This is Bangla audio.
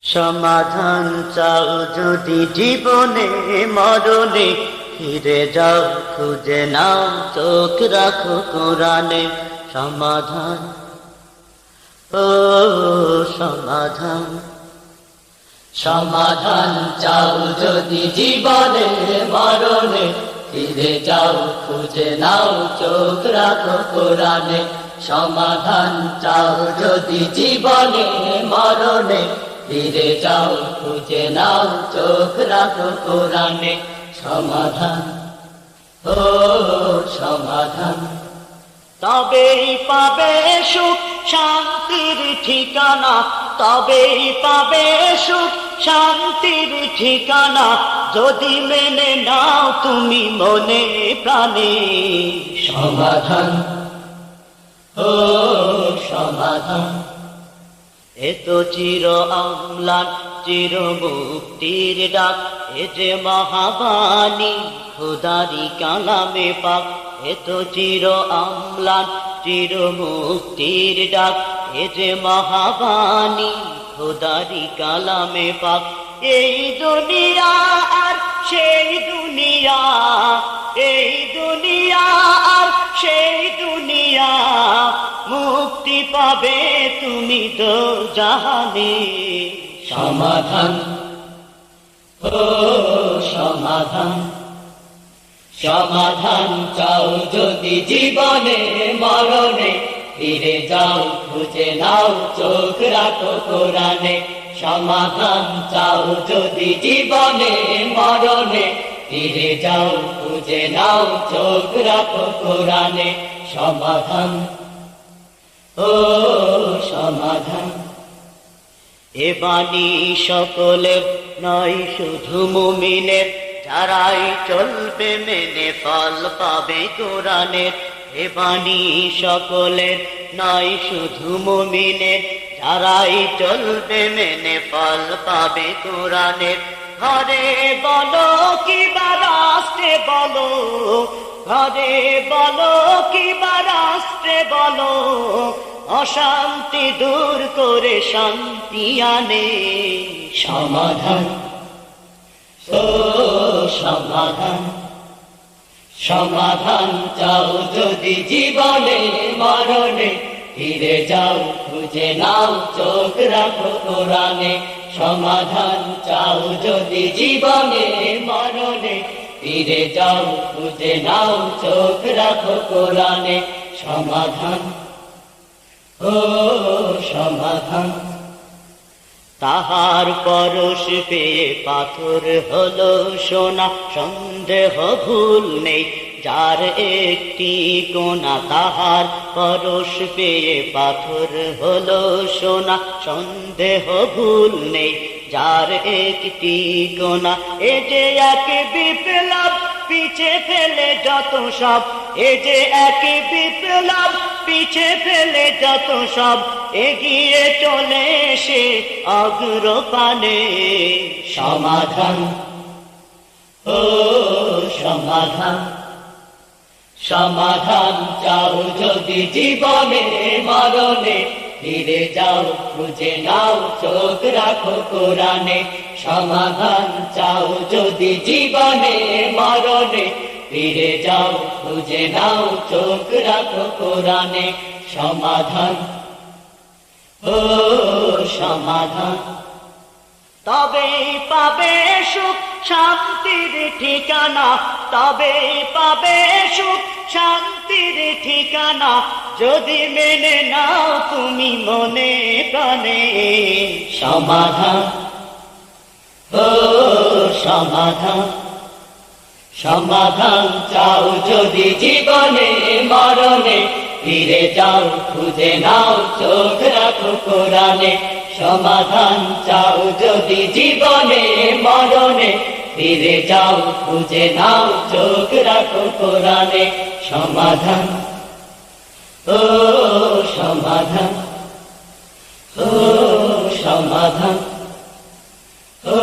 সমাধান চাও যদি জীবনে মরণে, ফিরে যাও খুঁজে নাও চোখ রাখো কোরআনে। সমাধান, ও সমাধান, সমাধান চাও যদি জীবনে মরণে, ফিরে যাও খুঁজে নাও চোখ রাখো কোরআনে। সমাধান চাও যদি জীবনে মরণে, ফিরে যাও খুঁজে নাও চোখ রাখো কোরআনে। সমাধান, ও সমাধান, তবেই পাবে সুখ শান্তির ঠিকানা, তবেই পাবে সুখ শান্তির ঠিকানা, যদি মেনে নাও তুমি মনে প্রাণে। সমাধান, ও সমাধান, এ তো চির অম্লান চির মুক্তির ডাক, এ যে মহাবাণী খোদারি কালামে পাক। এ তো চির অম্লান চির মুক্তির ডাক, এ যে মহাবাণী খোদারি কালামে পাক। এই দুনিয়া আর সেই দুনিয়া, এই দুনিয়া আর সেই দুনিয়া, মুক্তি পাবে তুমি তো জাহানে। সমাধান, ও সমাধান, সমাধান চাও যদি জীবনে মরণে, ফিরে যাও খুঁজে নাও চোখ রাখো কোরআনে। সমাধান চাও যদি জীবনে মরণে, ফিরে যাও খুঁজে নাও চোখ রাখো কোরআনে। সমাধান, ও সমাধান, এ বাণী সকলের নয় শুধু মুমিনের, যারাই চলবে মেনে ফল পাবে কোরআনের। এ বাণী সকলের নয় শুধু মুমিনের, যারাই চলবে মেনে ফল পাবে কোরআনের। ঘরে বলো কিবা রাষ্ট্রে বলো, ঘরে বলো কিবা রাষ্ট্রে বলো, অশান্তি দূর করে শান্তি আনে। সমাধান, ও সমাধান, সমাধান চাও যদি জীবনে মরণে, ফিরে যাও খুঁজে নাও চোখ রাখো কোরআনে। সমাধান চাও যদি জীবনে মরণে, ফিরে যাও খুঁজে নাও চোখ রাখো কোরআনে। সমাধান, ও সমাধান, তাহার পরশ পেয়ে পাথর হলো সোনা, সন্দেহ ভুল নেই যার একটি কোনা। তাহার পরশ পেয়ে পাথর হলো সোনা, সন্দেহ ভুল নেই যার একটি কোনা। এ যে এক বিপ্লব পিছে ফেলে যত সব, এ যে এক বিপ্লব পিছে ফেলে যত সব, এগিয়ে চলে সে অগ্রপানে। সমাধান, ও সমাধান, সমাধান চাও যদি জীবনে মরণে, ফিরে যাও খুঁজে নাও চোখ রাখো কোরআনে। সমাধান চাও যদি জীবনে মরণে, ফিরে যাও খুঁজে নাও চোখ রাখো কোরআনে। সমাধান, ও সমাধান, তবেই পাবে সুখ শান্তির ঠিকানা, তবেই পাবে সুখ শান্তির ঠিকানা, যদি মেনে নাও তুমি মনে প্রাণে। সমাধান, ও সমাধান, সমাধান চাও যদি জীবনে মরণে, ফিরে যাও খুঁজে নাও চোখ রাখো কোরআনে। সমাধান চাও যদি জীবনে মরণে, ফিরে যাও খুঁজে নাও চোখ রাখো কোরআনে। সমাধান, ও সমাধান, ও সমাধান, ও